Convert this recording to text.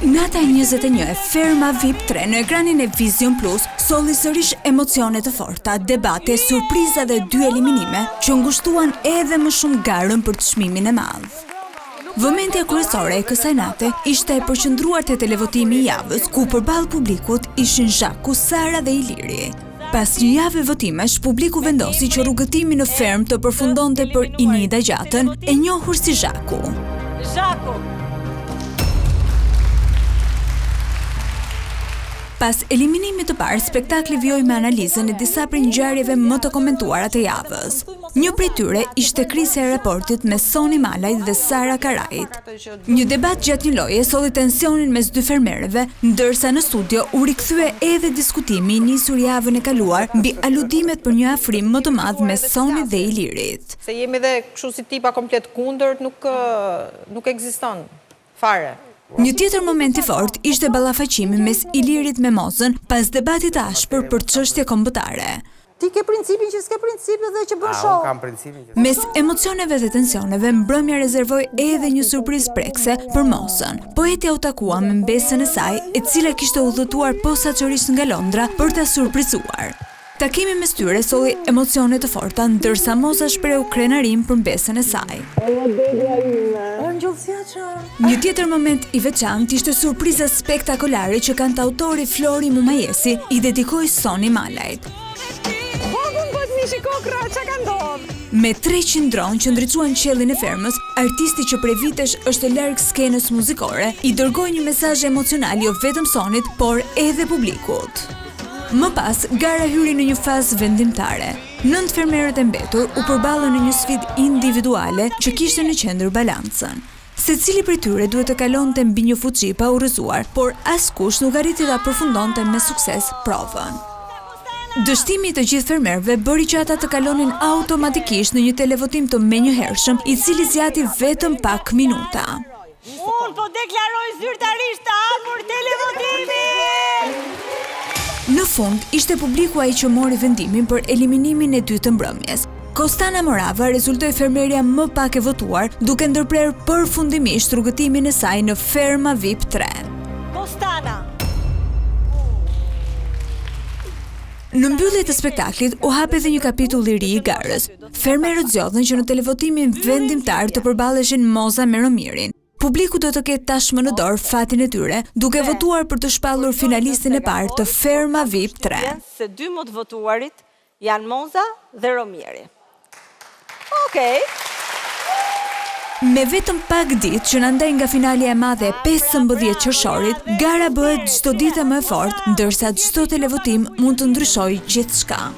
Nata e 21 e Ferma VIP 3 në ekranin e Vision Plus solli sërish emocione të forta, debate, surpriza dhe 2 eliminime që ngushtuan edhe më shumë garën për çmimin e madh. Vëmendja kryesore e kësaj nate ishte e përqendruar te televotimi i javës, ku përballë publikut ishin Zhaku, Sara dhe Iliri. Pas një jave votimesh, publiku vendosi që rrugëtimi në Ferm të përfundonte për Inida Gjatën, e njohur si Zhaku. Pas eliminimit të parë, spektakli vjoi me analizën e disa prej ngjarjeve më të komentuara të javës. Një prej tyre ishte krisja e raportit me Soni Malajt dhe Sara Karajt. Një debat gjatë një loje solli tensionin mes dy fermerëve, ndërsa në studio u rikthye edhe diskutimi i nisur javën e kaluar mbi aludimet për një afrim më të madh mes Sonit dhe Ilirit. Se jemi dhe kështu si tipa komplet kundërt, nuk ekziston fare. Një tjetër moment i fortë ishte ballafaqimi mes Ilirit me Mozën pas debatit të ashpër për çështje kombëtare. Ti ke principin që s'ke principin dhe që bën show. Kam principin që... Mes emocioneve dhe tensioneve, mbrëmja rezervoi edhe një surprizë prekse për Mosën. Poetja u takua me mbesën e saj, e cila kishte udhëtuar posaçërisht nga Londra për ta surprizuar. Takimi mes tyre solli emocione të forta, ndërsa Moza shpreu krenarim për mbesën e saj. Një tjetër moment i veçantë ishte surpriza spektakolare që kantautori Flori Mumajesi i dedikoi Soni Malajt. Me 300 dronë që ndriçuan qiellin e Fermës, artisti që prej vitesh është larg skenës muzikore, i dërgoi një mesazh emocional jo vetëm Sonit, por edhe publikut. Më pas, gara hyri në një fazë vendimtare. 9 fermerët e mbetur u përballën në një sfidë individuale që kishte në qendër balancën. Secili prej tyre duhet të kalonte mbi një fuqi pa urrëzuar, por askush nuk arriti ta përfundonte me sukses provën. Dështimi i të gjithë fermerëve bëri që ata të kalonin automatikisht në një televotim të menjëhershëm, i cili zgjati vetëm pak minuta. Unë po deklaroj zyrtarisht të hapur televotimin! Në fund, ishte publiku ai që mori vendimin për eliminimin e dytë të mbrëmjes. Kostana Morava rezultoi fermerja më pak e votuar, duke ndërprer përfundimisht rrugëtimin e saj në Ferma VIP 3. Kostana! Në mbyllje të spektaklit u hap edhe një kapitull i ri i garës. Fermerët zgjodhen që në televotimin vendimtar të përballeshin Moza me Romirin. Publiku do të ketë tashmë në dorë fatin e tyre, duke votuar për të shpallur finalistin e parë të Ferma VIP 3. Se 2 më të votuarit janë Moza dhe Romiri. Okej. Me vetëm pak ditë që na ndaj nga finalja e madhe e 15 qershorit, gara bëhet çdo ditë më e fortë, ndërsa çdo televotim mund të ndryshojë gjithçka.